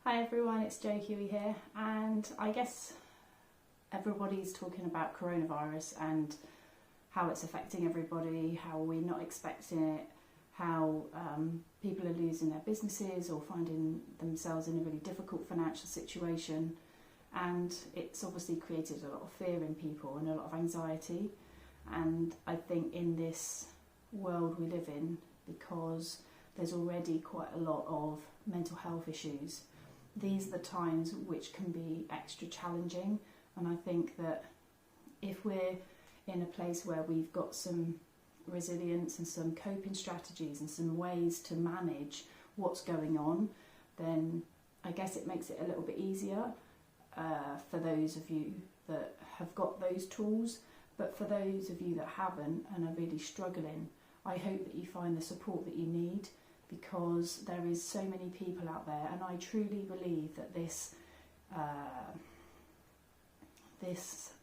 Hi everyone, it's Jo Huey here, and I guess everybody's talking about coronavirus and how it's affecting everybody, how we're not expecting it, how people are losing their businesses or finding themselves in a really difficult financial situation, and it's obviously created a lot of fear in people and a lot of anxiety. And I think in this world we live in, because there's already quite a lot of mental health issues, these are the times which can be extra challenging. And I think that if we're in a place where we've got some resilience and some coping strategies and some ways to manage what's going on, then I guess it makes it a little bit easier for those of you that have got those tools. But for those of you that haven't and are really struggling, I hope that you find the support that you need, because there is so many people out there, and I truly believe that this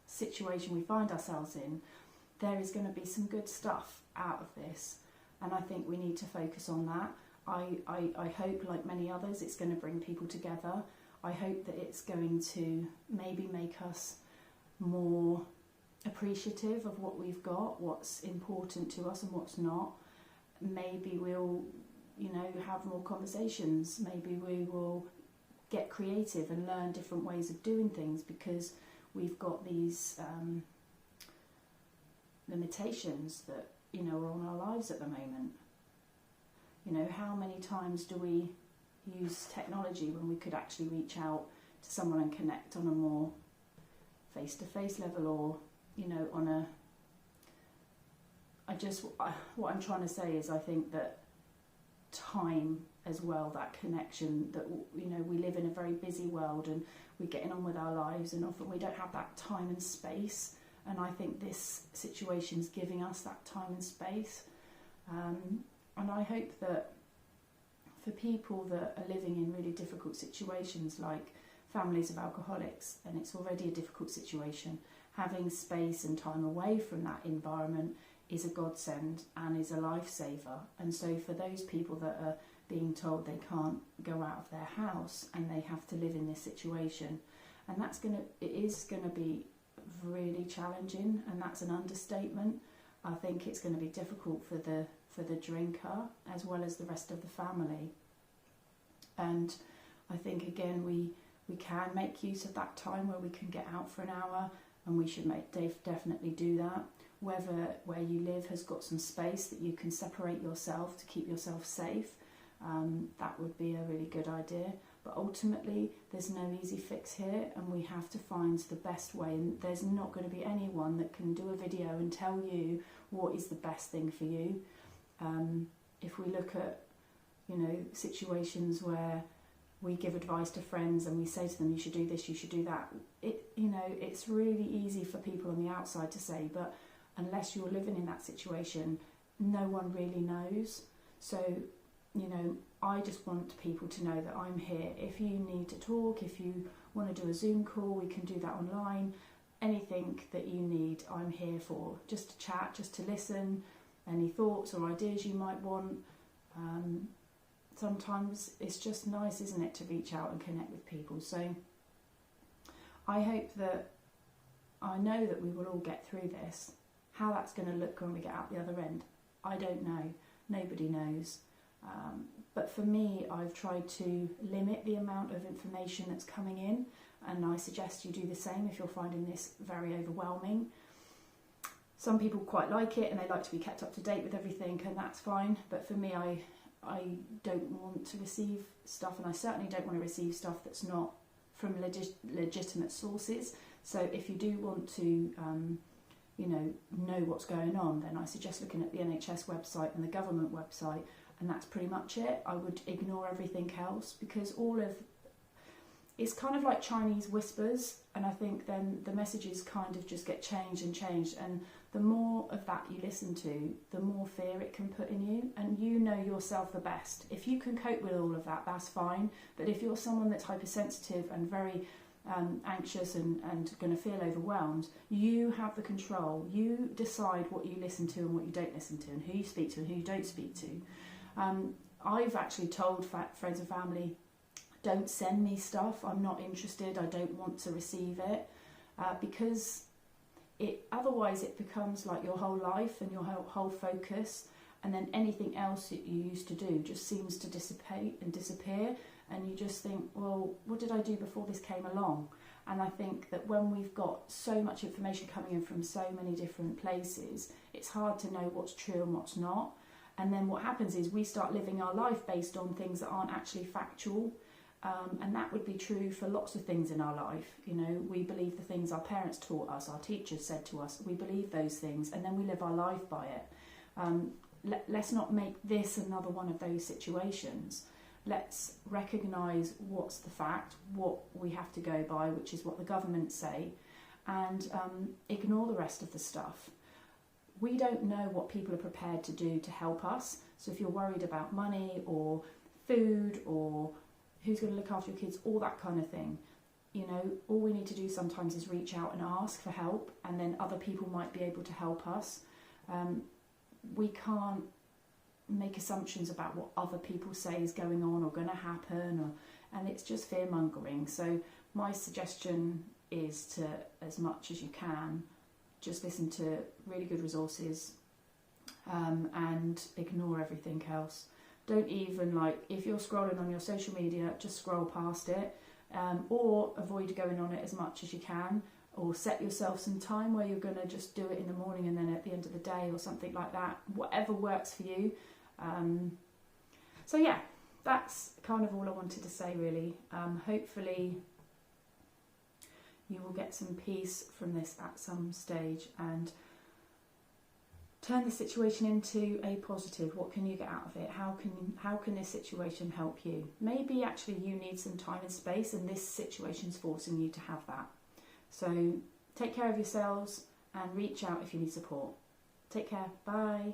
situation we find ourselves in, there is going to be some good stuff out of this, and I think we need to focus on that. I hope, like many others, it's going to bring people together. I hope that it's going to maybe make us more appreciative of what we've got, what's important to us and what's not. Maybe we'll have more conversations. Maybe we will get creative and learn different ways of doing things, because we've got these limitations that are on our lives at the moment. How many times do we use technology when we could actually reach out to someone and connect on a more face-to-face level, or what I'm trying to say is, I think that time as well, that connection, that we live in a very busy world and we're getting on with our lives, and often we don't have that time and space, and I think this situation's giving us that time and space. And I hope that for people that are living in really difficult situations, like families of alcoholics, and it's already a difficult situation, having space and time away from that environment is a godsend and is a lifesaver. And so for those people that are being told they can't go out of their house and they have to live in this situation, and it is gonna be really challenging, and that's an understatement. I think it's going to be difficult for the drinker as well as the rest of the family. And I think again we can make use of that time where we can get out for an hour, and we should definitely do that. Whether where you live has got some space that you can separate yourself to keep yourself safe, that would be a really good idea. But ultimately there's no easy fix here, and we have to find the best way, and there's not going to be anyone that can do a video and tell you what is the best thing for you. If we look at situations where we give advice to friends and we say to them, you should do this, you should do that, it's really easy for people on the outside to say, but unless you're living in that situation, no one really knows. So I just want people to know that I'm here. If you need to talk, if you want to do a Zoom call, we can do that online. Anything that you need, I'm here for. Just to chat, just to listen, any thoughts or ideas you might want. Sometimes it's just nice, isn't it, to reach out and connect with people. So I know that we will all get through this. How that's going to look when we get out the other end, I don't know. Nobody knows. But for me, I've tried to limit the amount of information that's coming in, and I suggest you do the same if you're finding this very overwhelming. Some people quite like it and they like to be kept up to date with everything, and that's fine. But for me, I don't want to receive stuff, and I certainly don't want to receive stuff that's not from legitimate sources. So if you do want to know what's going on, then I suggest looking at the NHS website and the government website, and that's pretty much it. I would ignore everything else, because it's kind of like Chinese whispers, and I think then the messages kind of just get changed, and the more of that you listen to, the more fear it can put in you, and you know yourself the best. If you can cope with all of that, that's fine, but if you're someone that's hypersensitive and very anxious and going to feel overwhelmed, you have the control. You decide what you listen to and what you don't listen to, and who you speak to and who you don't speak to. I've actually told friends and family don't send me stuff, I'm not interested, I don't want to receive it, because otherwise it becomes like your whole life and your whole focus, and then anything else that you used to do just seems to dissipate and disappear, and you just think, well, what did I do before this came along? And I think that when we've got so much information coming in from so many different places, it's hard to know what's true and what's not. And then what happens is we start living our life based on things that aren't actually factual. And that would be true for lots of things in our life. You know, we believe the things our parents taught us, our teachers said to us, we believe those things, and then we live our life by it. Let's not make this another one of those situations. Let's recognise what's the fact, what we have to go by, which is what the government say, and ignore the rest of the stuff. We don't know what people are prepared to do to help us. So if you're worried about money or food or who's going to look after your kids, all that kind of thing, you know, all we need to do sometimes is reach out and ask for help, and then other people might be able to help us. We can't make assumptions about what other people say is going on or going to happen, and it's just fear-mongering. So my suggestion is to, as much as you can, just listen to really good resources, and ignore everything else. Don't even, like, if you're scrolling on your social media, just scroll past it, or avoid going on it as much as you can, or set yourself some time where you're going to just do it in the morning and then at the end of the day or something like that, whatever works for you. So yeah, that's kind of all I wanted to say, really. Hopefully you will get some peace from this at some stage and turn the situation into a positive. What can you get out of it? How can this situation help you? Maybe actually you need some time and space, and this situation's forcing you to have that. So take care of yourselves and reach out if you need support. Take care. Bye.